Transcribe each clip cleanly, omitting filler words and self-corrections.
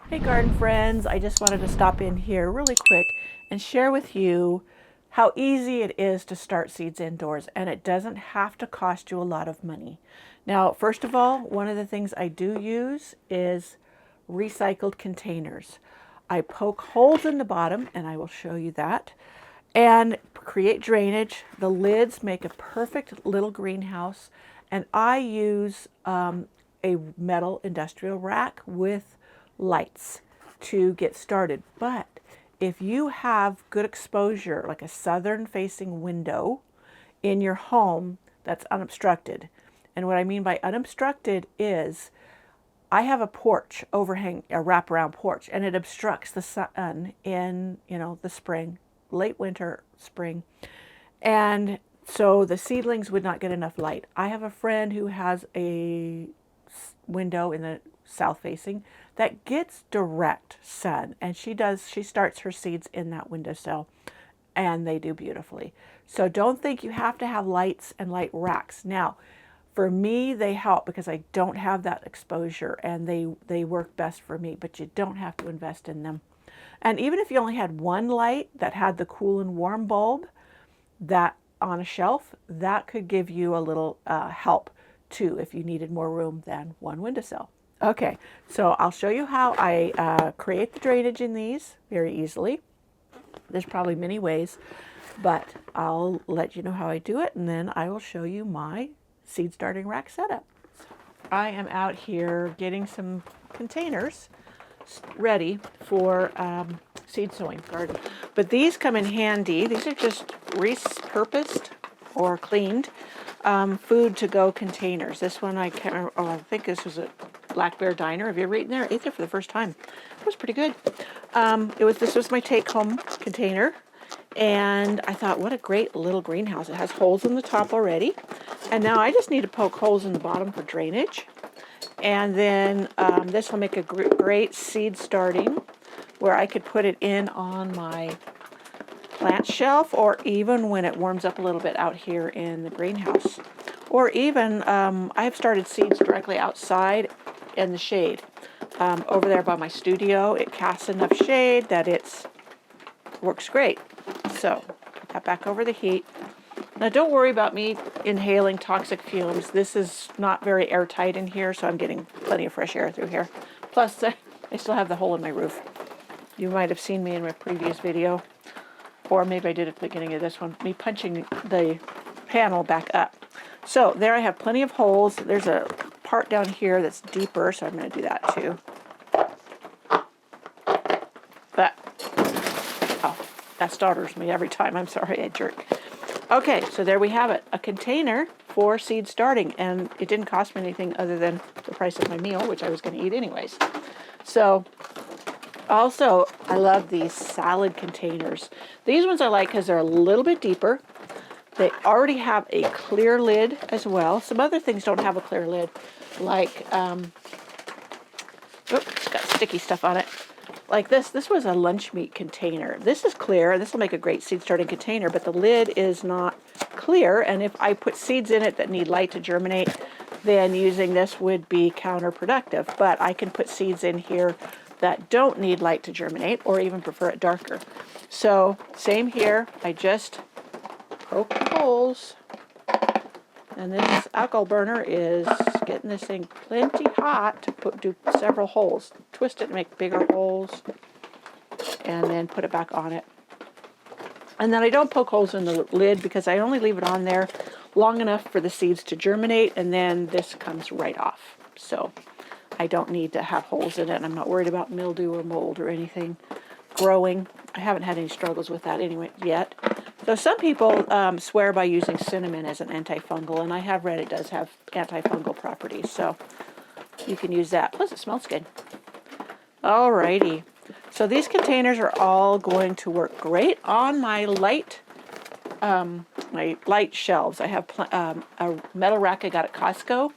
Hey garden friends, I just wanted to stop in here really quick and share with you how easy it is to start seeds indoors, and it doesn't have to cost you a lot of money. Now, first of all, one of the things I do use is recycled containers. I poke holes in the bottom, and I will show you that, and create drainage. The lids make a perfect little greenhouse, and I use a metal industrial rack with lights to get started. But if you have good exposure, like a southern facing window in your home that's unobstructed, and what I mean by unobstructed is I have a porch overhang, a wraparound porch, and it obstructs the sun in, the spring, late winter, spring. And so the seedlings would not get enough light. I have a friend who has a window in the south facing that gets direct sun, and she starts her seeds in that windowsill, and they do beautifully. So don't think you have to have lights and light racks. Now, for me, they help because I don't have that exposure, and they work best for me, but you don't have to invest in them. And even if you only had one light that had the cool and warm bulb that on a shelf, that could give you a little help too if you needed more room than one windowsill. Okay, so I'll show you how I create the drainage in these very easily. There's probably many ways, but I'll let you know how I do it, and then I will show you my seed starting rack setup. I am out here getting some containers ready for seed sowing garden. But these come in handy. These are just repurposed or cleaned food to go containers. This one I can't remember. Oh, I think this was a Black Bear Diner. Have you ever eaten there? I ate there for the first time. It was pretty good. This was my take-home container, and I thought, what a great little greenhouse. It has holes in the top already, and now I just need to poke holes in the bottom for drainage. And then this will make a great seed starting where I could put it in on my plant shelf, or even when it warms up a little bit out here in the greenhouse. Or even, I have started seeds directly outside in the shade. Over there by my studio, it casts enough shade that it works great. So, put that back over the heat. Now don't worry about me inhaling toxic fumes. This is not very airtight in here, so I'm getting plenty of fresh air through here. Plus, I still have the hole in my roof. You might have seen me in my previous video, or maybe I did at the beginning of this one, me punching the panel back up. So there I have plenty of holes. There's a part down here that's deeper, so I'm going to do that too. But, oh, that startles me every time. I'm sorry, I jerk. Okay, so there we have it, a container for seed starting, and it didn't cost me anything other than the price of my meal, which I was going to eat anyways. So, also, I love these salad containers. These ones I like because they're a little bit deeper. They already have a clear lid as well. Some other things don't have a clear lid, like, it's got sticky stuff on it. Like this was a lunch meat container. This is clear. This will make a great seed starting container, but the lid is not clear. And if I put seeds in it that need light to germinate, then using this would be counterproductive. But I can put seeds in here that don't need light to germinate, or even prefer it darker. So same here. I just poke the holes. And this alcohol burner is getting this thing plenty hot to do several holes. Twist it and make bigger holes, and then put it back on it. And then I don't poke holes in the lid because I only leave it on there long enough for the seeds to germinate, and then this comes right off. So I don't need to have holes in it, and I'm not worried about mildew or mold or anything growing. I haven't had any struggles with that anyway yet. So some people swear by using cinnamon as an antifungal, and I have read it does have antifungal properties, so you can use that. Plus it smells good. Alrighty, so these containers are all going to work great on my light shelves. I have a metal rack I got at Costco,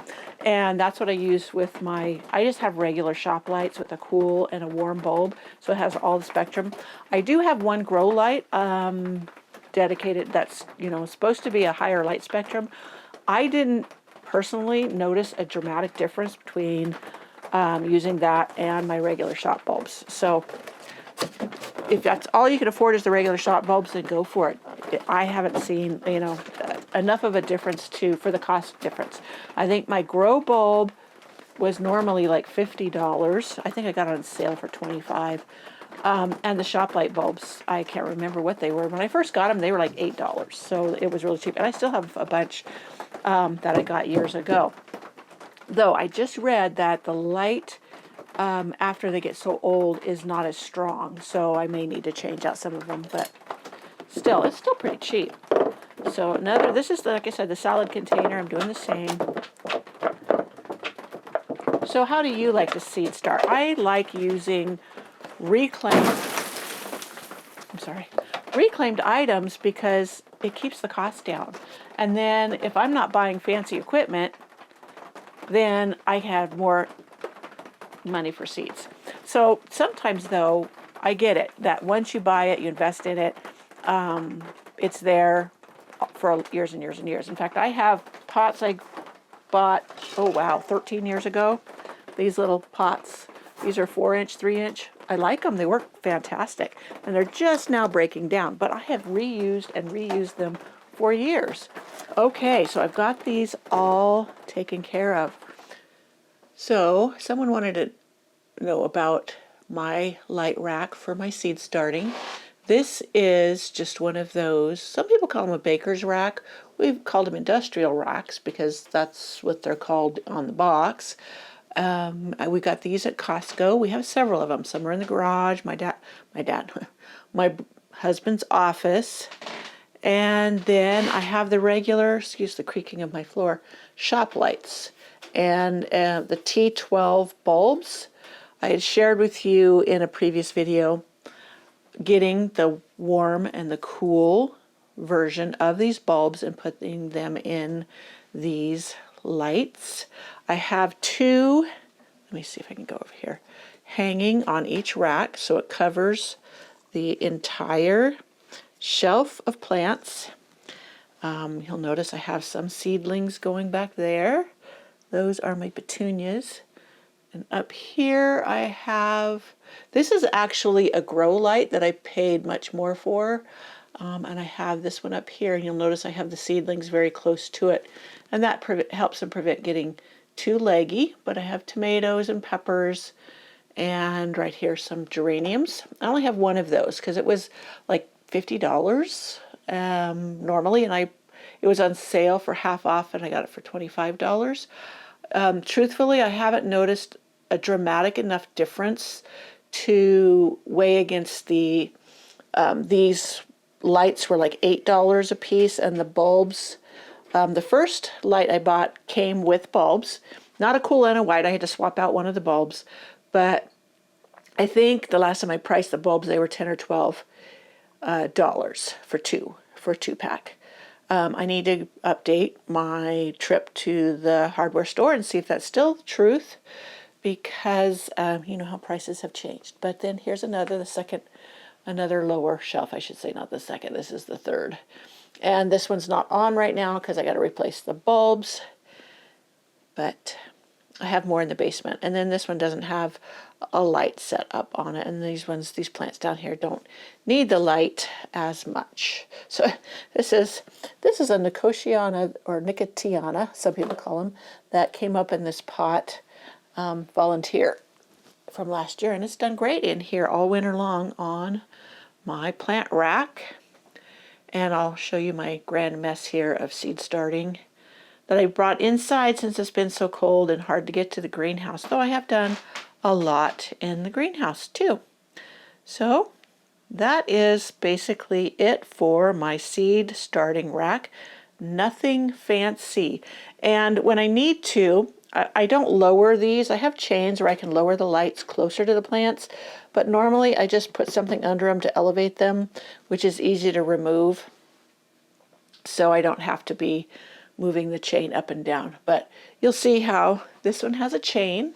and that's what I use with I just have regular shop lights with a cool and a warm bulb, so it has all the spectrum. I do have one grow light dedicated that's supposed to be a higher light spectrum. I didn't personally notice a dramatic difference between using that and my regular shop bulbs. So if that's all you can afford is the regular shop bulbs, then go for it. I haven't seen, you know, enough of a difference for the cost difference. I think my grow bulb was normally like $50. I think I got it on sale for $25. And the shop light bulbs, I can't remember what they were. When I first got them, they were like $8. So it was really cheap. And I still have a bunch that I got years ago. Though I just read that the light after they get so old is not as strong. So I may need to change out some of them. But still, it's still pretty cheap. So this is, like I said, the salad container. I'm doing the same. So how do you like to seed start? I like using reclaimed items because it keeps the cost down. And then if I'm not buying fancy equipment, then I have more money for seeds. So sometimes though, I get it that once you buy it, you invest in it, it's there for years and years and years. In fact, I have pots I bought, 13 years ago. These little pots. These are 4-inch, 3-inch. I like them. They work fantastic. And they're just now breaking down. But I have reused and reused them for years. Okay, so I've got these all taken care of. So someone wanted to know about my light rack for my seed starting. This is just one of those, some people call them a baker's rack. We've called them industrial racks because that's what they're called on the box. We got these at Costco. We have several of them. Some are in the garage, my husband's office. And then I have the regular, excuse the creaking of my floor, shop lights. And the T12 bulbs. I had shared with you in a previous video getting the warm and the cool version of these bulbs and putting them in these lights. I have two, let me see if I can go over here, hanging on each rack so it covers the entire shelf of plants. You'll notice I have some seedlings going back there. Those are my petunias. And up here I have, this is actually a grow light that I paid much more for. And I have this one up here, and you'll notice I have the seedlings very close to it. And that helps them prevent getting too leggy. But I have tomatoes and peppers, and right here some geraniums. I only have one of those because it was like $50 normally, and it was on sale for half off, and I got it for $25. Truthfully, I haven't noticed a dramatic enough difference to weigh against the these lights were like $8 a piece, and the bulbs, the first light I bought came with bulbs, not a cool and a white. I had to swap out one of the bulbs, but I think the last time I priced the bulbs, they were $10 or $12 for a 2-pack. I need to update my trip to the hardware store and see if that's still the truth, because you know how prices have changed. But then here's another lower shelf, I should say, not the second, this is the third. And this one's not on right now because I got to replace the bulbs, but I have more in the basement. And then this one doesn't have a light set up on it, and these plants down here don't need the light as much. So this is a Nicotiana, or Nicotiana, some people call them, that came up in this pot, volunteer from last year, and it's done great in here all winter long on my plant rack. And I'll show you my grand mess here of seed starting that I brought inside since it's been so cold and hard to get to the greenhouse, though I have done a lot in the greenhouse too. So that is basically it for my seed starting rack. Nothing fancy. And when I need to, I don't lower these. I have chains where I can lower the lights closer to the plants, but normally I just put something under them to elevate them, which is easy to remove, so I don't have to be moving the chain up and down. But you'll see how this one has a chain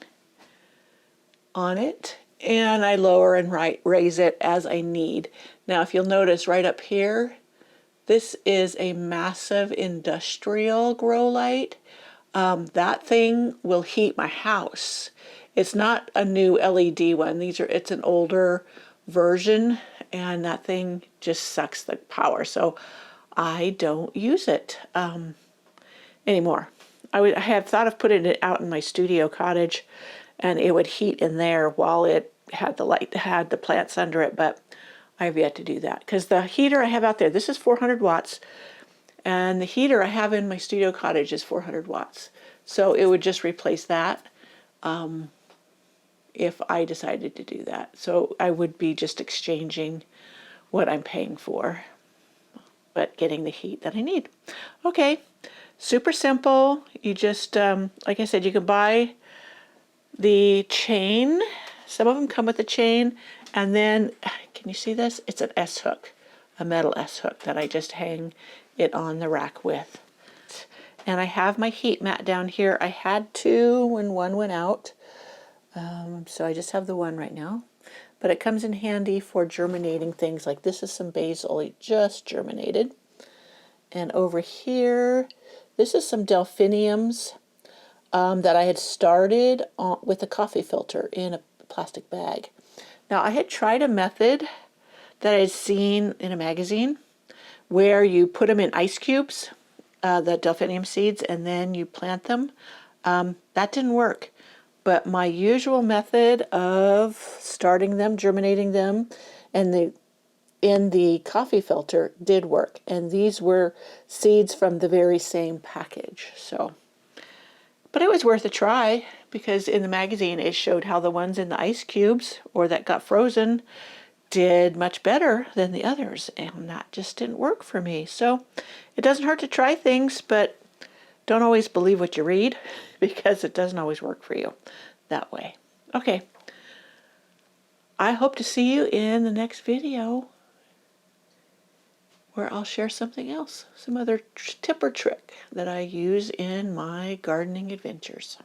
on it, and I lower and raise it as I need. Now, if you'll notice right up here, this is a massive industrial grow light. That thing will heat my house. It's not a new LED one. It's an older version, and that thing just sucks the power. So I don't use it anymore. I have thought of putting it out in my studio cottage, and it would heat in there while it had the plants under it, but I have yet to do that because the heater I have out there, this is 400 watts, and the heater I have in my studio cottage is 400 watts. So it would just replace that if I decided to do that. So I would be just exchanging what I'm paying for, but getting the heat that I need. Okay, super simple. You just, like I said, you can buy the chain. Some of them come with a chain, and then, can you see this? It's an S-hook, a metal S-hook that I just hang it on the rack with. And I have my heat mat down here. I had two when one went out, so I just have the one right now. But it comes in handy for germinating things. Like this is some basil, it just germinated. And over here, this is some delphiniums that I had started with a coffee filter in a plastic bag. Now I had tried a method that I had seen in a magazine where you put them in ice cubes, the delphinium seeds, and then you plant them. That didn't work. But my usual method of starting them, germinating them, and in the coffee filter did work. And these were seeds from the very same package. So, but it was worth a try because in the magazine it showed how the ones in the ice cubes or that got frozen did much better than the others, and that just didn't work for me. So it doesn't hurt to try things, but don't always believe what you read because it doesn't always work for you that way. Okay, I hope to see you in the next video where I'll share something else, some other tip or trick that I use in my gardening adventures.